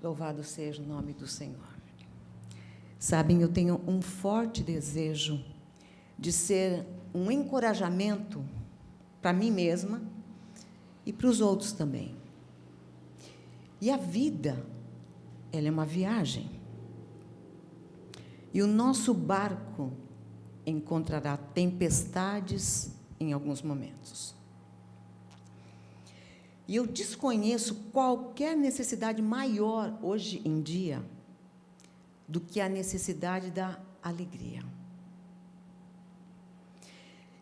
Louvado seja o nome do Senhor. Sabem, eu tenho um forte desejo de ser um encorajamento para mim mesma e para os outros também. E a vida, ela é uma viagem. E o nosso barco encontrará tempestades em alguns momentos. E eu desconheço qualquer necessidade maior hoje em dia do que a necessidade da alegria.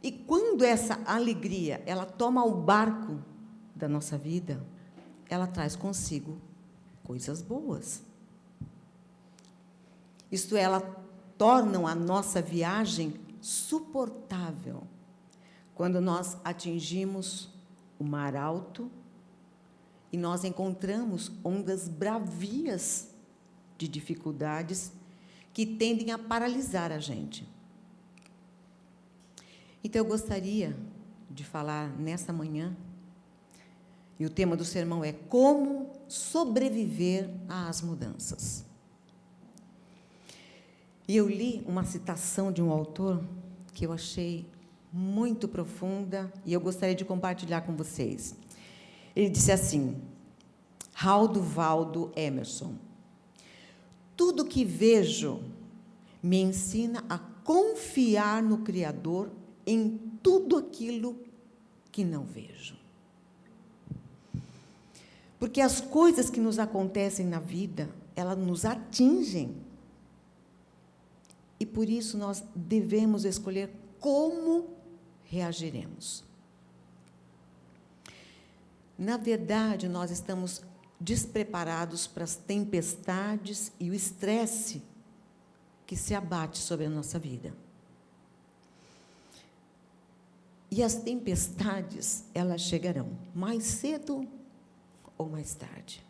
E quando essa alegria, ela toma o barco da nossa vida, ela traz consigo coisas boas. Isto é, ela torna a nossa viagem suportável quando nós atingimos o mar alto e nós encontramos ondas bravias de dificuldades que tendem a paralisar a gente. Então, eu gostaria de falar nessa manhã, e o tema do sermão é como sobreviver às mudanças. E eu li uma citação de um autor que eu achei muito profunda e eu gostaria de compartilhar com vocês. Ele disse assim, Ralph Waldo Emerson: tudo que vejo me ensina a confiar no Criador em tudo aquilo que não vejo. Porque as coisas que nos acontecem na vida, elas nos atingem. E por isso nós devemos escolher como reagiremos. Na verdade, nós estamos despreparados para as tempestades e o estresse que se abate sobre a nossa vida. E as tempestades, elas chegarão mais cedo ou mais tarde.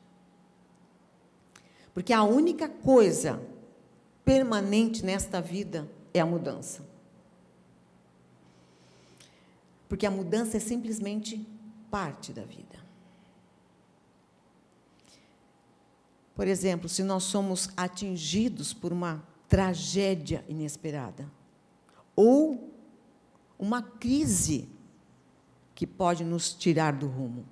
Porque a única coisa permanente nesta vida é a mudança. Porque a mudança é simplesmente parte da vida. Por exemplo, se nós somos atingidos por uma tragédia inesperada, ou uma crise que pode nos tirar do rumo.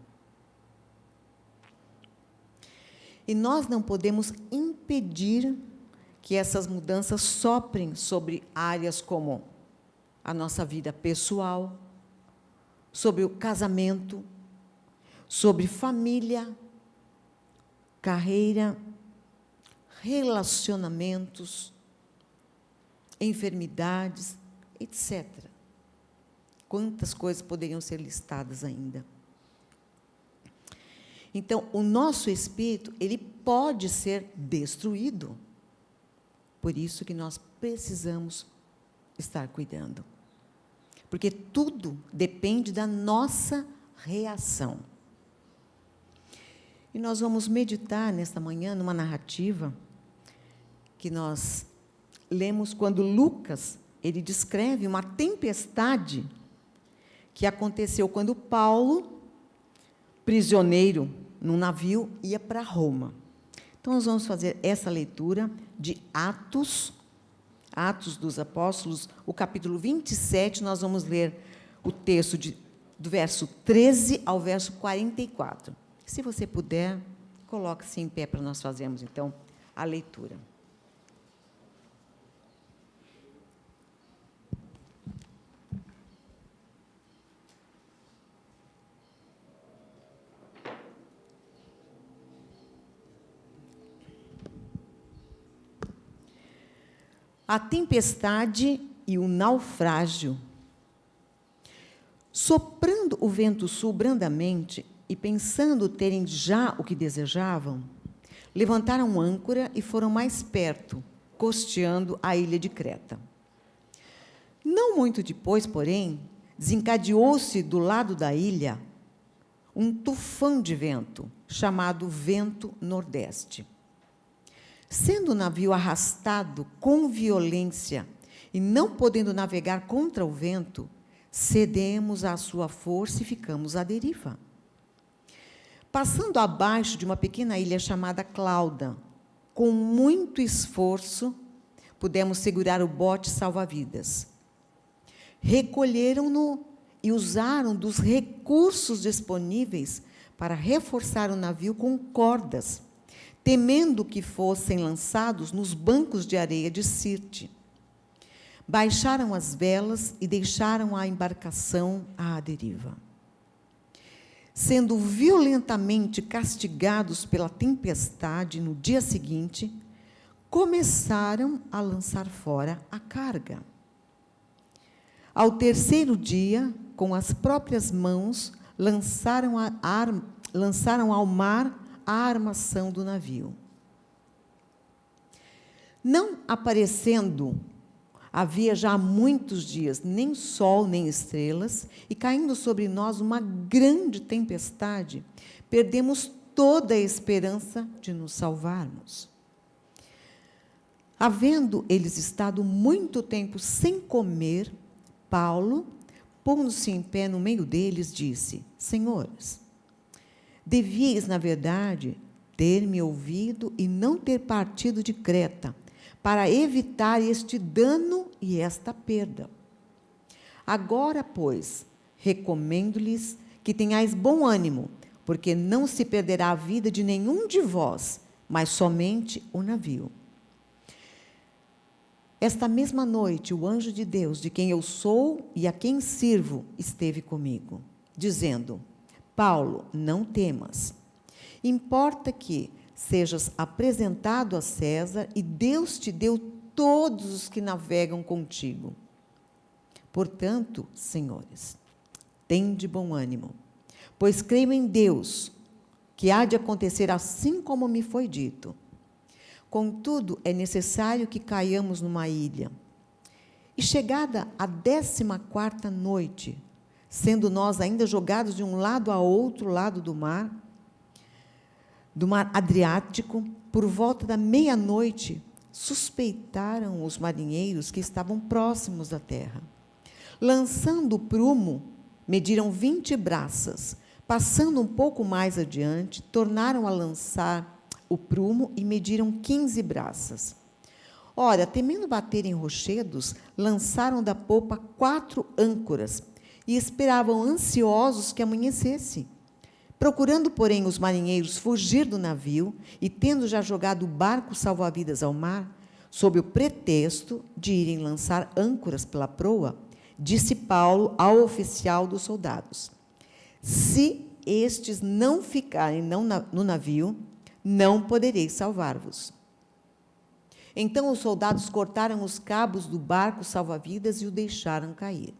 E nós não podemos impedir que essas mudanças soprem sobre áreas como a nossa vida pessoal, sobre o casamento, sobre família, carreira, relacionamentos, enfermidades, etc. Quantas coisas poderiam ser listadas ainda? Então, o nosso espírito, ele pode ser destruído. Por isso que nós precisamos estar cuidando. Porque tudo depende da nossa reação. E nós vamos meditar nesta manhã numa narrativa que nós lemos quando Lucas, ele descreve uma tempestade que aconteceu quando Paulo, prisioneiro num navio, ia para Roma. Então, nós vamos fazer essa leitura de Atos dos Apóstolos, o capítulo 27, nós vamos ler o texto do verso 13 ao verso 44. Se você puder, coloque-se em pé para nós fazermos, então, a leitura. A tempestade e o naufrágio. Soprando o vento sul brandamente e pensando terem já o que desejavam, levantaram âncora e foram mais perto, costeando a ilha de Creta. Não muito depois, porém, desencadeou-se do lado da ilha um tufão de vento, chamado vento nordeste. Sendo o navio arrastado com violência e não podendo navegar contra o vento, cedemos à sua força e ficamos à deriva. Passando abaixo de uma pequena ilha chamada Clauda, com muito esforço, pudemos segurar o bote salva-vidas. Recolheram-no e usaram dos recursos disponíveis para reforçar o navio com cordas, temendo que fossem lançados nos bancos de areia de Sirte. Baixaram as velas e deixaram a embarcação à deriva. Sendo violentamente castigados pela tempestade no dia seguinte, começaram a lançar fora a carga. Ao terceiro dia, com as próprias mãos, lançaram ao mar a armação do navio. Não aparecendo, havia já muitos dias, nem sol, nem estrelas, e caindo sobre nós uma grande tempestade, perdemos toda a esperança de nos salvarmos. Havendo eles estado muito tempo sem comer, Paulo, pondo-se em pé no meio deles, disse: Senhores, devíeis, na verdade, ter-me ouvido e não ter partido de Creta, para evitar este dano e esta perda. Agora, pois, recomendo-lhes que tenhais bom ânimo, porque não se perderá a vida de nenhum de vós, mas somente o navio. Esta mesma noite, o anjo de Deus, de quem eu sou e a quem sirvo, esteve comigo, dizendo: Paulo, não temas. Importa que sejas apresentado a César, e Deus te deu todos os que navegam contigo. Portanto, senhores, tende bom ânimo, pois creio em Deus, que há de acontecer assim como me foi dito. Contudo, é necessário que caiamos numa ilha. E chegada a 14ª noite, sendo nós ainda jogados de um lado a outro lado do mar Adriático, por volta da meia-noite, suspeitaram os marinheiros que estavam próximos da terra. Lançando o prumo, mediram 20 braças. Passando um pouco mais adiante, tornaram a lançar o prumo e mediram 15 braças. Ora, temendo bater em rochedos, lançaram da popa 4 âncoras e esperavam ansiosos que amanhecesse. Procurando, porém, os marinheiros fugir do navio e tendo já jogado o barco salva-vidas ao mar, sob o pretexto de irem lançar âncoras pela proa, disse Paulo ao oficial dos soldados: se estes não ficarem no navio, não podereis salvar-vos. Então os soldados cortaram os cabos do barco salva-vidas e o deixaram cair.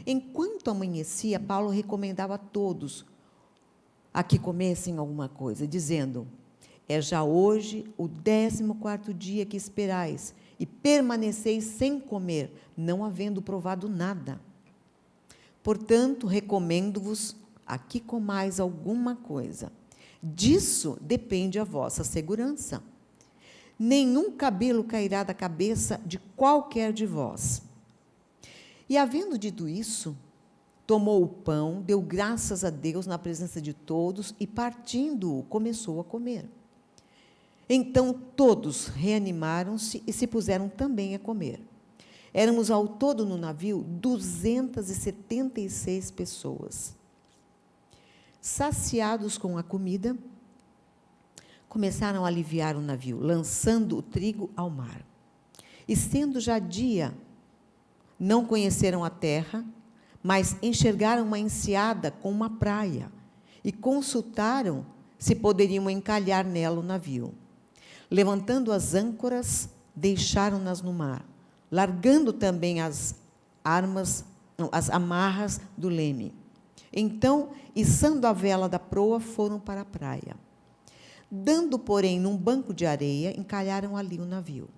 Enquanto amanhecia, Paulo recomendava a todos a que comessem alguma coisa, dizendo: é já hoje o 14º dia que esperais, e permaneceis sem comer, não havendo provado nada. Portanto, recomendo-vos a que comais alguma coisa. Disso depende a vossa segurança. Nenhum cabelo cairá da cabeça de qualquer de vós. E, havendo dito isso, tomou o pão, deu graças a Deus na presença de todos e, partindo-o, começou a comer. Então, todos reanimaram-se e se puseram também a comer. Éramos, ao todo, no navio, 276 pessoas. Saciados com a comida, começaram a aliviar o navio, lançando o trigo ao mar. E, sendo já dia, não conheceram a terra, mas enxergaram uma enseada com uma praia e consultaram se poderiam encalhar nela o navio. Levantando as âncoras, deixaram-nas no mar, largando também as amarras do leme. Então, içando a vela da proa, foram para a praia. Dando, porém, num banco de areia, encalharam ali o navio.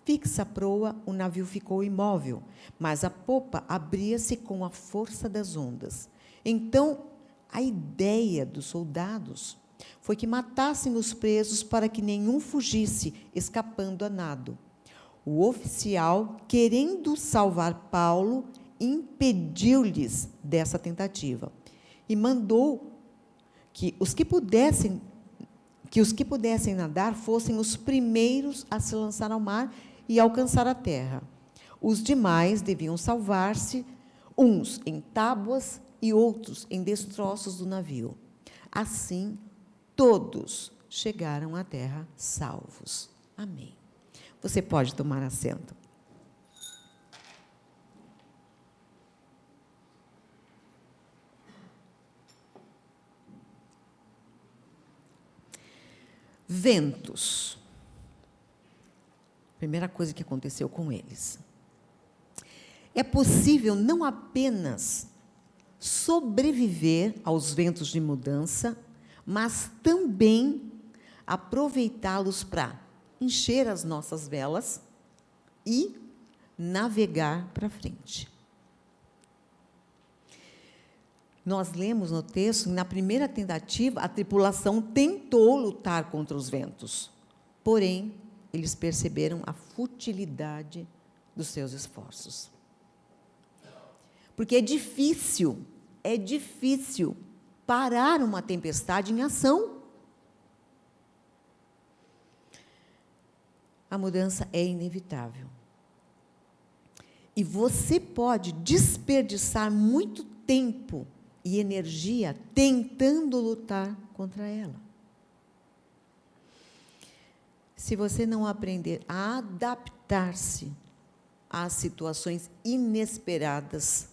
Fixa a proa, o navio ficou imóvel, mas a popa abria-se com a força das ondas. Então, a ideia dos soldados foi que matassem os presos para que nenhum fugisse, escapando a nado. O oficial, querendo salvar Paulo, impediu-lhes dessa tentativa e mandou que os que pudessem nadar fossem os primeiros a se lançar ao mar e alcançar a terra. Os demais deviam salvar-se, uns em tábuas e outros em destroços do navio. Assim, todos chegaram à terra salvos. Amém. Você pode tomar assento. Ventos. Primeira coisa que aconteceu com eles. É possível não apenas sobreviver aos ventos de mudança, mas também aproveitá-los para encher as nossas velas e navegar para frente. Nós lemos no texto, na primeira tentativa, a tripulação tentou lutar contra os ventos, porém, eles perceberam a futilidade dos seus esforços. Porque é difícil parar uma tempestade em ação. A mudança é inevitável. E você pode desperdiçar muito tempo e energia tentando lutar contra ela. Se você não aprender a adaptar-se às situações inesperadas,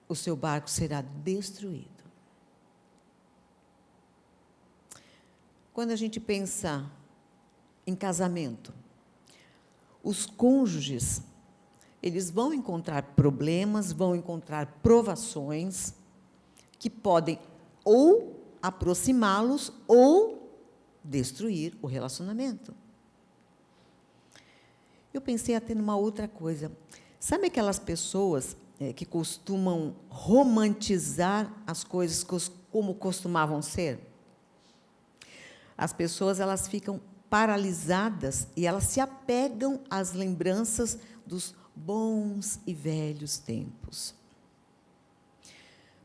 o seu barco será destruído. Quando a gente pensa em casamento, os cônjuges, eles vão encontrar problemas, vão encontrar provações que podem ou aproximá-los ou destruir o relacionamento. Eu pensei até numa outra coisa. Sabe aquelas pessoas que costumam romantizar as coisas como costumavam ser? As pessoas, elas ficam paralisadas e elas se apegam às lembranças dos bons e velhos tempos.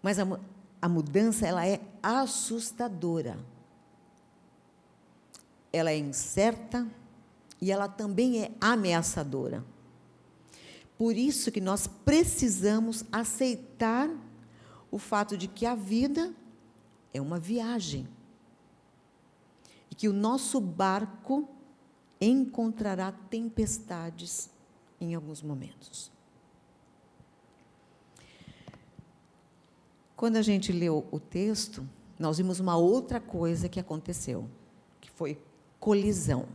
Mas a mudança, ela é assustadora. Ela é incerta e ela também é ameaçadora. Por isso que nós precisamos aceitar o fato de que a vida é uma viagem e que o nosso barco encontrará tempestades em alguns momentos. Quando a gente leu o texto, nós vimos uma outra coisa que aconteceu, que foi colisão.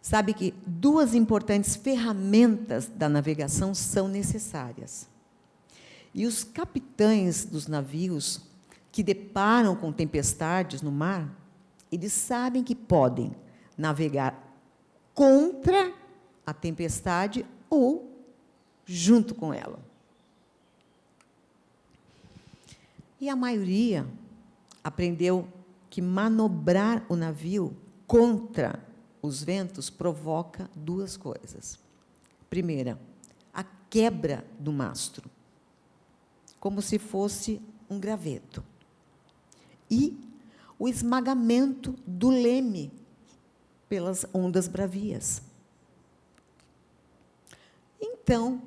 Sabe que duas importantes ferramentas da navegação são necessárias. E os capitães dos navios que deparam com tempestades no mar, eles sabem que podem navegar contra a tempestade ou junto com ela. E a maioria aprendeu que manobrar o navio contra os ventos provoca duas coisas. Primeira, a quebra do mastro, como se fosse um graveto. E o esmagamento do leme pelas ondas bravias. Então,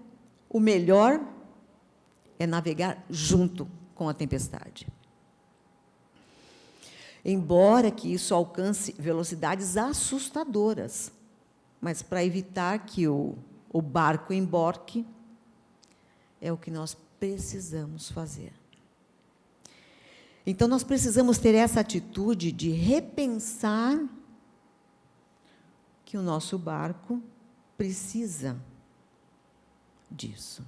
o melhor é navegar junto com a tempestade. Embora que isso alcance velocidades assustadoras, mas para evitar que o barco emborque, é o que nós precisamos fazer. Então, nós precisamos ter essa atitude de repensar que o nosso barco precisa disso.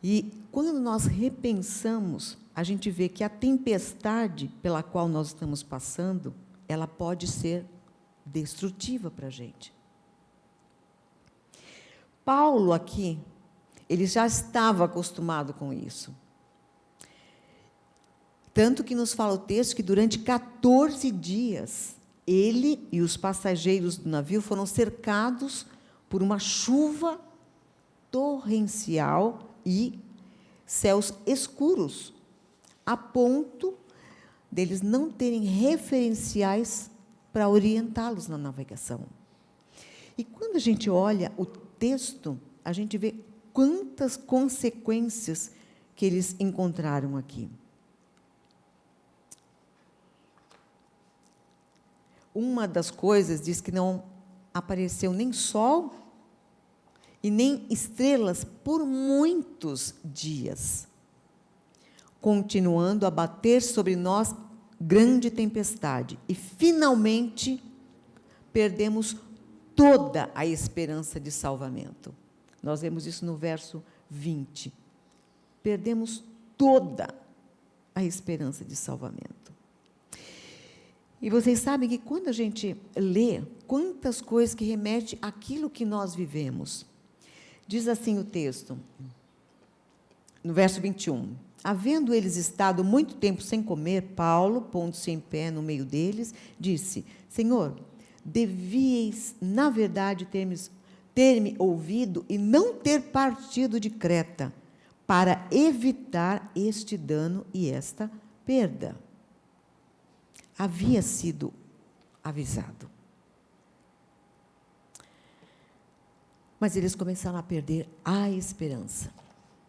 E, quando nós repensamos, a gente vê que a tempestade pela qual nós estamos passando, ela pode ser destrutiva para a gente. Paulo, aqui, ele já estava acostumado com isso. Tanto que nos fala o texto que, durante 14 dias, ele e os passageiros do navio foram cercados por uma chuva torrencial e céus escuros, a ponto deles não terem referenciais para orientá-los na navegação. E quando a gente olha o texto, a gente vê quantas consequências que eles encontraram aqui. Uma das coisas diz que não apareceu nem sol e nem estrelas por muitos dias, continuando a bater sobre nós grande tempestade. E, finalmente, perdemos toda a esperança de salvamento. Nós vemos isso no verso 20. Perdemos toda a esperança de salvamento. E vocês sabem que quando a gente lê, quantas coisas que remete àquilo que nós vivemos. Diz assim o texto, no verso 21. Havendo eles estado muito tempo sem comer, Paulo, pondo-se em pé no meio deles, disse: Senhor, devíeis, na verdade, ter-me ouvido e não ter partido de Creta, para evitar este dano e esta perda. Havia sido avisado. Mas eles começaram a perder a esperança,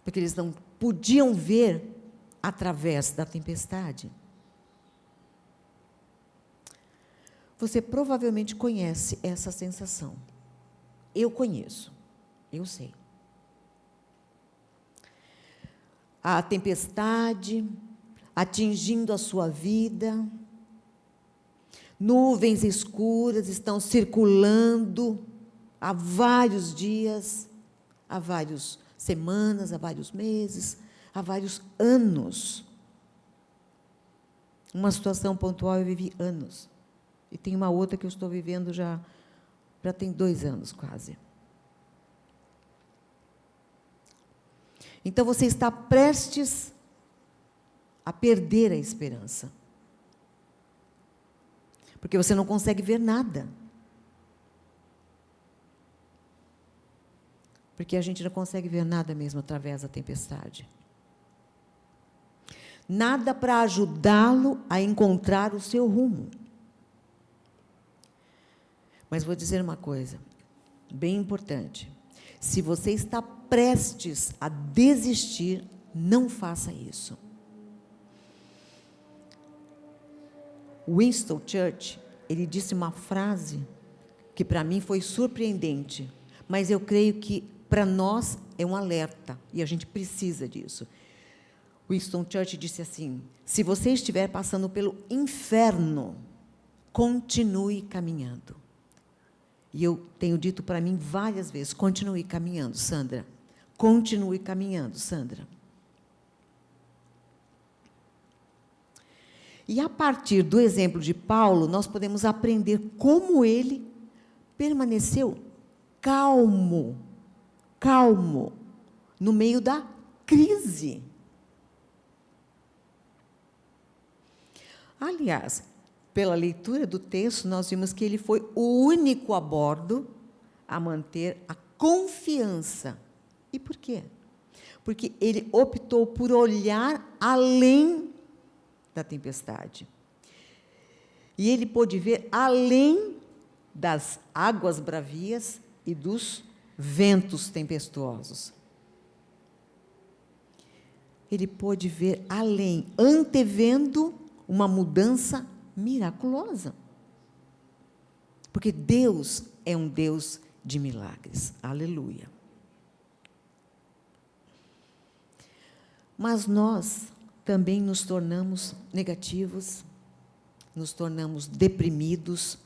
porque eles não podiam ver através da tempestade. Você provavelmente conhece essa sensação. Eu conheço, eu sei. A tempestade atingindo a sua vida, nuvens escuras estão circulando há vários dias, há várias semanas, há vários meses, há vários anos. Uma situação pontual eu vivi anos. E tem uma outra que eu estou vivendo já tem 2 anos quase. Então, você está prestes a perder a esperança. Porque você não consegue ver nada. Porque a gente não consegue ver nada mesmo através da tempestade. Nada para ajudá-lo a encontrar o seu rumo. Mas vou dizer uma coisa, bem importante. Se você está prestes a desistir, não faça isso. Winston Churchill, ele disse uma frase que para mim foi surpreendente, mas eu creio que para nós é um alerta, e a gente precisa disso. Winston Churchill disse assim: se você estiver passando pelo inferno, continue caminhando. E eu tenho dito para mim várias vezes: continue caminhando, Sandra. Continue caminhando, Sandra. E a partir do exemplo de Paulo, nós podemos aprender como ele permaneceu calmo, no meio da crise. Aliás, pela leitura do texto, nós vimos que ele foi o único a bordo a manter a confiança. E por quê? Porque ele optou por olhar além da tempestade. E ele pôde ver além das águas bravias e dos ventos tempestuosos. Ele pôde ver além, antevendo uma mudança miraculosa. Porque Deus é um Deus de milagres. Aleluia. Mas nós também nos tornamos negativos, nos tornamos deprimidos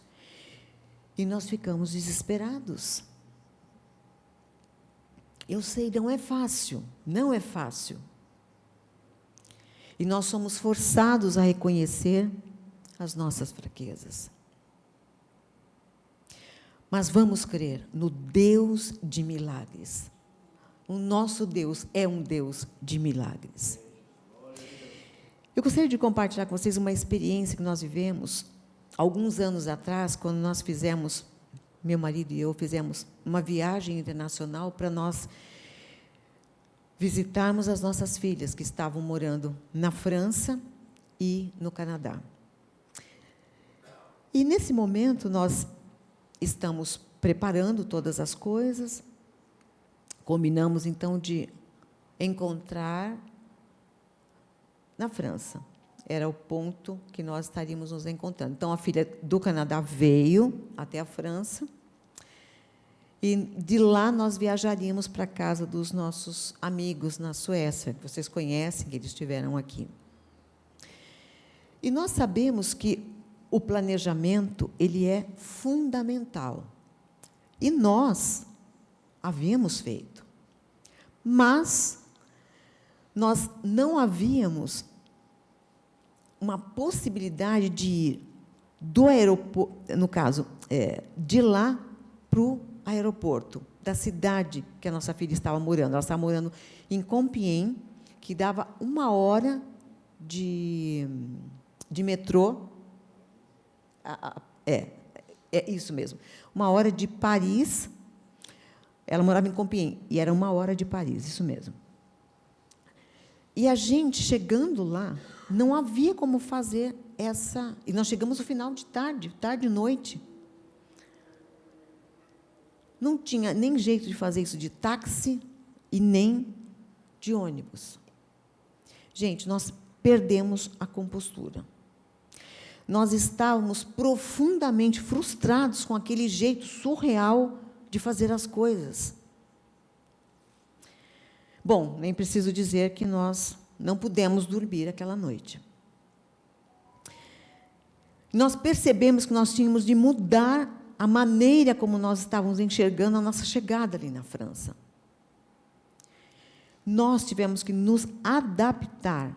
e nós ficamos desesperados. Eu sei, não é fácil, não é fácil. E nós somos forçados a reconhecer as nossas fraquezas. Mas vamos crer no Deus de milagres. O nosso Deus é um Deus de milagres. Eu gostaria de compartilhar com vocês uma experiência que nós vivemos alguns anos atrás, quando nós fizemos, meu marido e eu fizemos uma viagem internacional para nós visitarmos as nossas filhas, que estavam morando na França e no Canadá. E, nesse momento, nós estamos preparando todas as coisas, combinamos, então, de encontrar na França. Era o ponto que nós estaríamos nos encontrando. Então, a filha do Canadá veio até a França, e de lá nós viajaríamos para a casa dos nossos amigos na Suécia, que vocês conhecem, que eles estiveram aqui. E nós sabemos que o planejamento, ele é fundamental. E nós havíamos feito. Mas nós não havíamos uma possibilidade de ir do aeroporto, no caso, de lá para o aeroporto, da cidade que a nossa filha estava morando. Ela estava morando em Compiègne, que dava 1 hora de metrô. É isso mesmo. 1 hora de Paris. Ela morava em Compiègne, e era 1 hora de Paris, isso mesmo. E a gente, chegando lá, não havia como fazer essa... E nós chegamos no final de tarde e noite. Não tinha nem jeito de fazer isso de táxi e nem de ônibus. Gente, nós perdemos a compostura. Nós estávamos profundamente frustrados com aquele jeito surreal de fazer as coisas. Bom, nem preciso dizer que nós não pudemos dormir aquela noite. Nós percebemos que nós tínhamos de mudar a maneira como nós estávamos enxergando a nossa chegada ali na França. Nós tivemos que nos adaptar.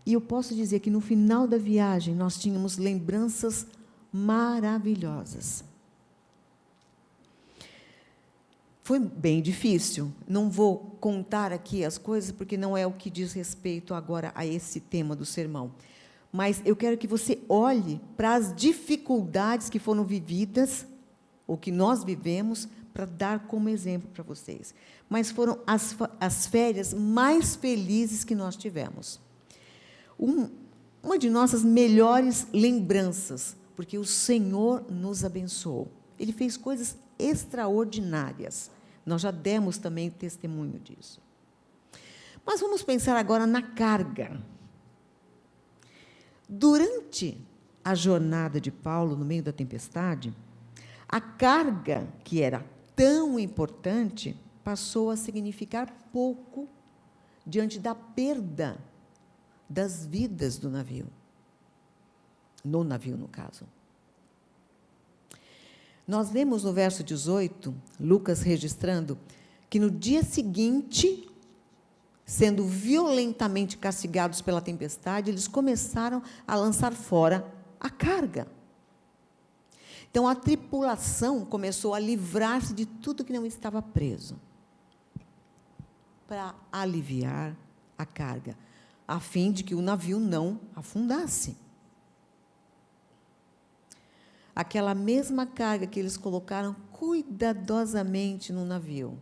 E eu posso dizer que, no final da viagem, nós tínhamos lembranças maravilhosas. Foi bem difícil. Não vou contar aqui as coisas, porque não é o que diz respeito agora a esse tema do sermão. Mas eu quero que você olhe para as dificuldades que foram vividas, ou que nós vivemos, para dar como exemplo para vocês. Mas foram as férias mais felizes que nós tivemos. Uma de nossas melhores lembranças, porque o Senhor nos abençoou. Ele fez coisas extraordinárias. Nós já demos também testemunho disso. Mas vamos pensar agora na carga. Durante a jornada de Paulo, no meio da tempestade, a carga, que era tão importante, passou a significar pouco diante da perda das vidas do navio. No navio, no caso. Nós lemos no verso 18, Lucas registrando, que no dia seguinte, sendo violentamente castigados pela tempestade, eles começaram a lançar fora a carga. Então, a tripulação começou a livrar-se de tudo que não estava preso, para aliviar a carga, a fim de que o navio não afundasse. Aquela mesma carga que eles colocaram cuidadosamente no navio.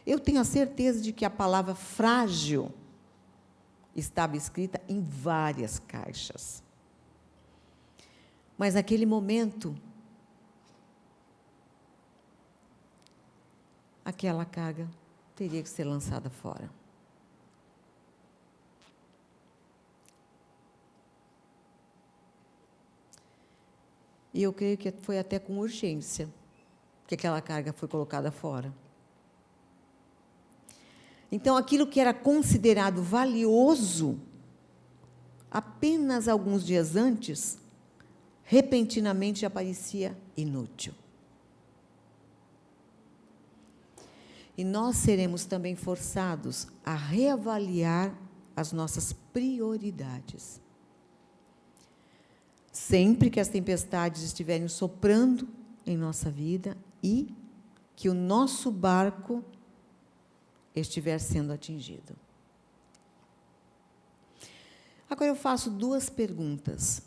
Eu tenho a certeza de que a palavra frágil estava escrita em várias caixas. Mas, naquele momento, aquela carga teria que ser lançada fora. E eu creio que foi até com urgência que aquela carga foi colocada fora. Então, aquilo que era considerado valioso, apenas alguns dias antes, repentinamente já parecia inútil. E nós seremos também forçados a reavaliar as nossas prioridades. Sempre que as tempestades estiverem soprando em nossa vida e que o nosso barco estiver sendo atingido. Agora eu faço 2 perguntas.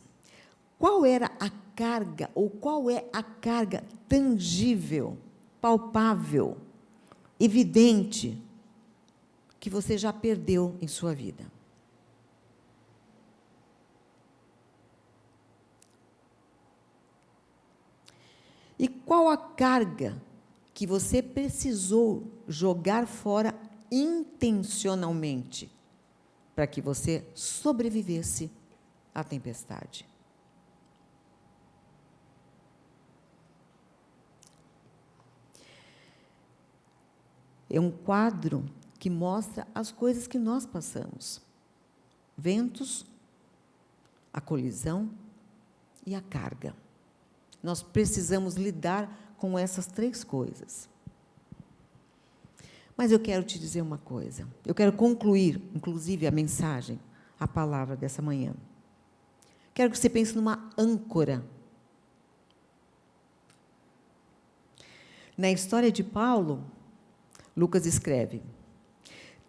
Qual era a carga, ou qual é a carga tangível, palpável, evidente que você já perdeu em sua vida. E qual a carga que você precisou jogar fora intencionalmente para que você sobrevivesse à tempestade? É um quadro que mostra as coisas que nós passamos: ventos, a colisão e a carga. Nós precisamos lidar com essas 3 coisas. Mas eu quero te dizer uma coisa. Eu quero concluir, inclusive, a mensagem, a palavra dessa manhã. Quero que você pense numa âncora. Na história de Paulo, Lucas escreve: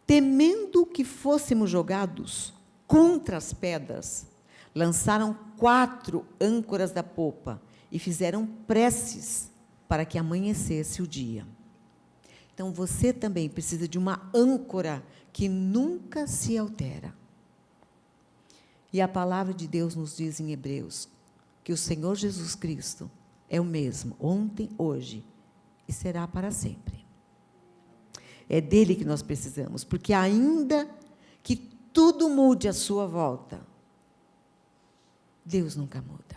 temendo que fôssemos jogados contra as pedras, lançaram 4 âncoras da popa e fizeram preces para que amanhecesse o dia. Então, você também precisa de uma âncora que nunca se altera. E a palavra de Deus nos diz em Hebreus que o Senhor Jesus Cristo é o mesmo, ontem, hoje e será para sempre. É dele que nós precisamos, porque ainda que tudo mude à sua volta, Deus nunca muda.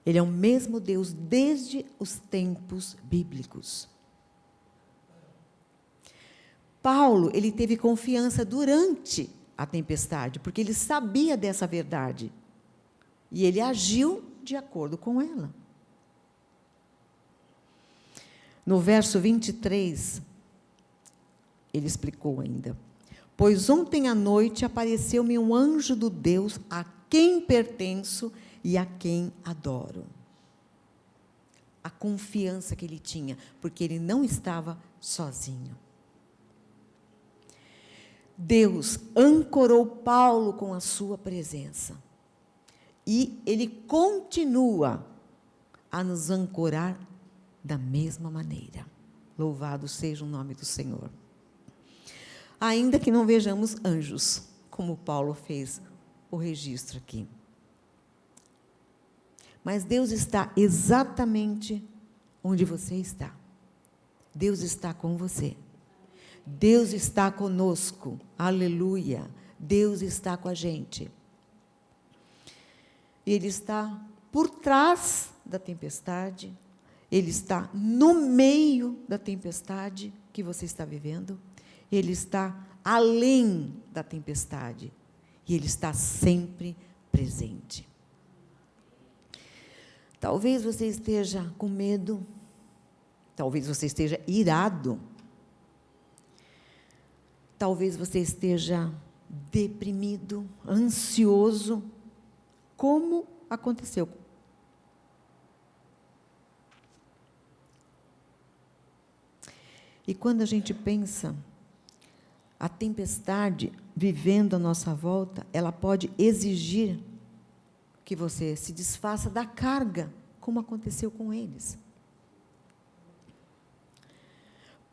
Ele é o mesmo Deus desde os tempos bíblicos. Paulo, ele teve confiança durante a tempestade, porque ele sabia dessa verdade. E ele agiu de acordo com ela. No verso 23, ele explicou ainda: pois ontem à noite apareceu-me um anjo do Deus a quem pertenço e a quem adoro. A confiança que ele tinha, porque ele não estava sozinho. Deus ancorou Paulo com a sua presença. E ele continua a nos ancorar da mesma maneira. Louvado seja o nome do Senhor. Ainda que não vejamos anjos, como Paulo fez o registro aqui. Mas Deus está exatamente onde você está. Deus está com você. Deus está conosco. Aleluia. Deus está com a gente. Ele está por trás da tempestade. Ele está no meio da tempestade que você está vivendo. Ele está além da tempestade. E Ele está sempre presente. Talvez você esteja com medo, talvez você esteja irado, talvez você esteja deprimido, ansioso, como aconteceu. E quando a gente pensa, a tempestade vivendo à nossa volta, ela pode exigir que você se desfaça da carga, como aconteceu com eles.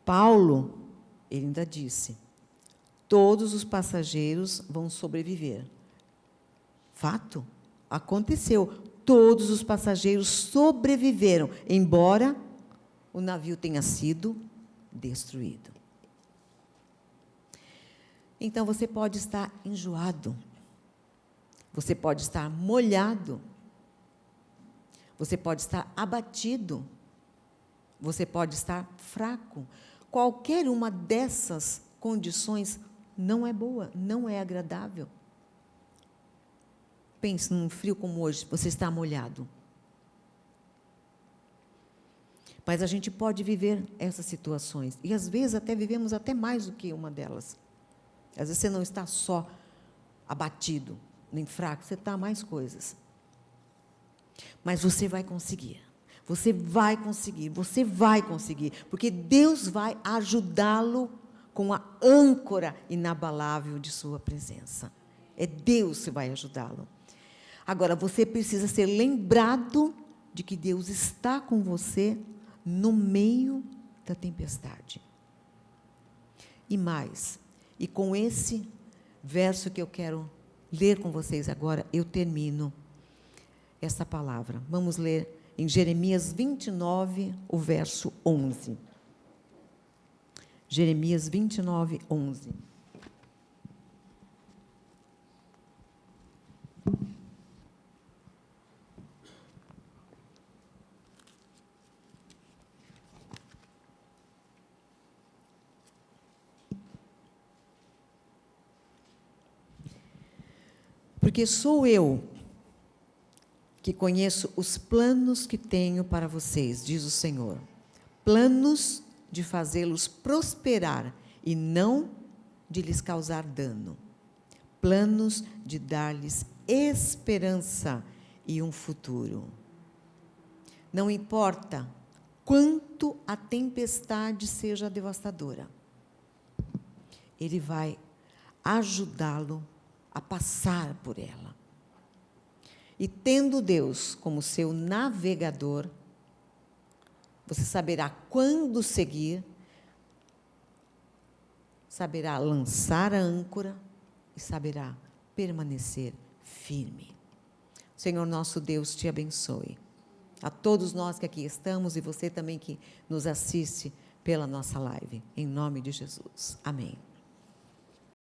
Paulo, ele ainda disse: todos os passageiros vão sobreviver. Fato, aconteceu. Todos os passageiros sobreviveram, embora o navio tenha sido destruído. Então, você pode estar enjoado. Você pode estar molhado, você pode estar abatido, você pode estar fraco. Qualquer uma dessas condições não é boa, não é agradável. Pense num frio como hoje, você está molhado. Mas a gente pode viver essas situações, e às vezes até vivemos até mais do que uma delas. Às vezes você não está só abatido, nem fraco, você está a mais coisas. Mas você vai conseguir. Você vai conseguir, você vai conseguir. Porque Deus vai ajudá-lo com a âncora inabalável de sua presença. É Deus que vai ajudá-lo. Agora, você precisa ser lembrado de que Deus está com você no meio da tempestade. e mais. E com esse verso que eu quero ler com vocês agora, eu termino essa palavra. Vamos ler em Jeremias 29, o verso 11. Jeremias 29, 11. Porque sou eu que conheço os planos que tenho para vocês, diz o Senhor. Planos de fazê-los prosperar e não de lhes causar dano. Planos de dar-lhes esperança e um futuro. Não importa quanto a tempestade seja devastadora, Ele vai ajudá-lo a passar por ela. E tendo Deus como seu navegador, você saberá quando seguir, saberá lançar a âncora e saberá permanecer firme. Senhor nosso Deus, te abençoe. A todos nós que aqui estamos e você também que nos assiste pela nossa live. Em nome de Jesus. Amém.